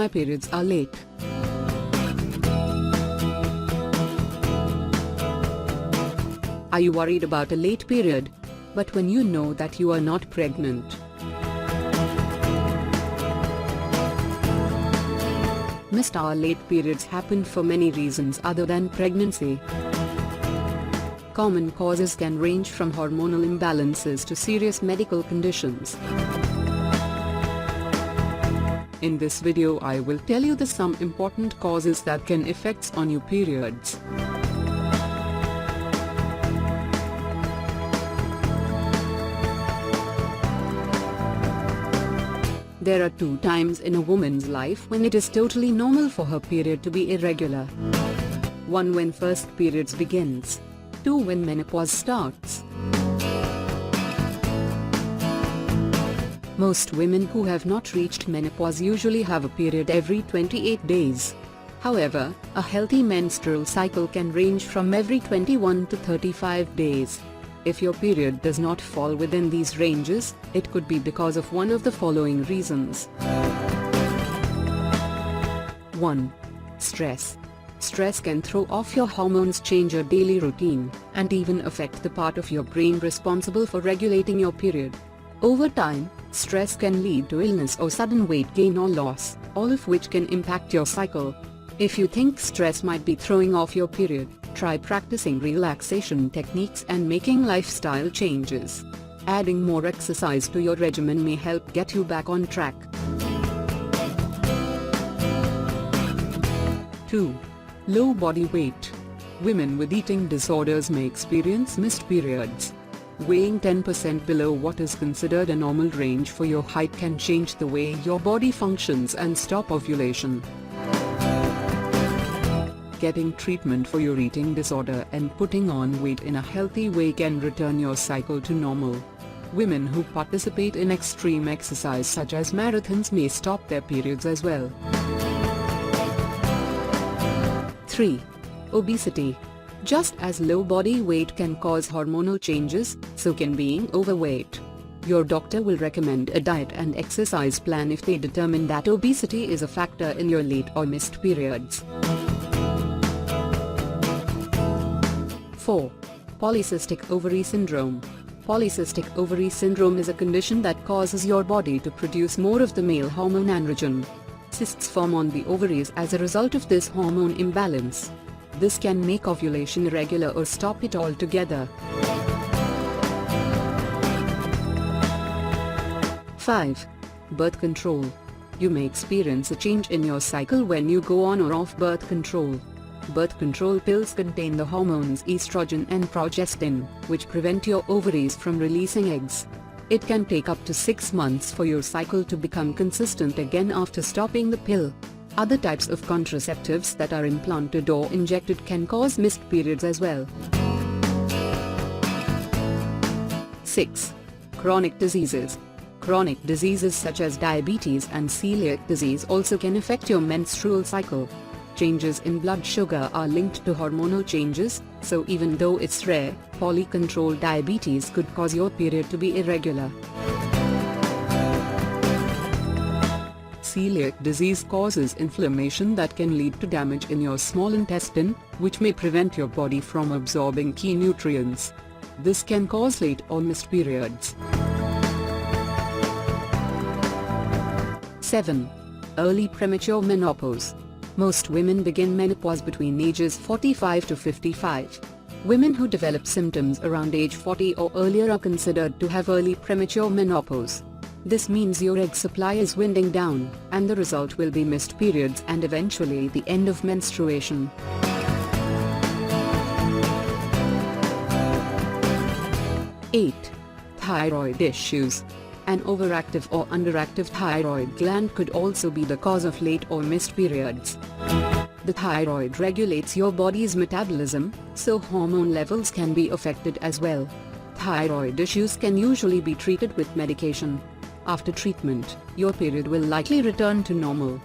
my periods are late. Are you worried about a late period, but when you know that you are not pregnant? Missed or late periods happen for many reasons other than pregnancy. Common causes can range from hormonal imbalances to serious medical conditions. In this video I will tell you some important causes that can affect on your periods. There are 2 times in a woman's life when it is totally normal for her period to be irregular. 1 when first periods begins. 2 when menopause starts. Most women who have not reached menopause usually have a period every 28 days. However, a healthy menstrual cycle can range from every 21 to 35 days. If your period does not fall within these ranges, it could be because of one of the following reasons. 1. Stress. Stress can throw off your hormones, change your daily routine, and even affect the part of your brain responsible for regulating your period. Over time, stress can lead to illness or sudden weight gain or loss, all of which can impact your cycle. If you think stress might be throwing off your period, try practicing relaxation techniques and making lifestyle changes. Adding more exercise to your regimen may help get you back on track. 2. Low body weight. Women with eating disorders may experience missed periods. Weighing 10% below what is considered a normal range for your height can change the way your body functions and stop ovulation. Getting treatment for your eating disorder and putting on weight in a healthy way can return your cycle to normal. Women who participate in extreme exercise such as marathons may stop their periods as well. 3. Obesity. Just as low body weight can cause hormonal changes, so can being overweight. Your doctor will recommend a diet and exercise plan if they determine that obesity is a factor in your late or missed periods. 4. Polycystic ovary syndrome. Polycystic ovary syndrome is a condition that causes your body to produce more of the male hormone androgen. Cysts form on the ovaries as a result of this hormone imbalance. This can make ovulation irregular or stop it altogether. 5. Birth control. You may experience a change in your cycle when you go on or off birth control. Birth control pills contain the hormones estrogen and progestin, which prevent your ovaries from releasing eggs. It can take up to 6 months for your cycle to become consistent again after stopping the pill. Other types of contraceptives that are implanted or injected can cause missed periods as well. 6. Chronic diseases. Chronic diseases such as diabetes and celiac disease also can affect your menstrual cycle. Changes in blood sugar are linked to hormonal changes, so even though it's rare, polycontrolled diabetes could cause your period to be irregular. Celiac disease causes inflammation that can lead to damage in your small intestine, which may prevent your body from absorbing key nutrients. This can cause late or missed periods. 7. Early premature menopause. Most women begin menopause between ages 45 to 55. Women who develop symptoms around age 40 or earlier are considered to have early premature menopause. This means your egg supply is winding down, and the result will be missed periods and eventually the end of menstruation. 8. Thyroid issues. An overactive or underactive thyroid gland could also be the cause of late or missed periods. The thyroid regulates your body's metabolism, so hormone levels can be affected as well. Thyroid issues can usually be treated with medication. After treatment, your period will likely return to normal.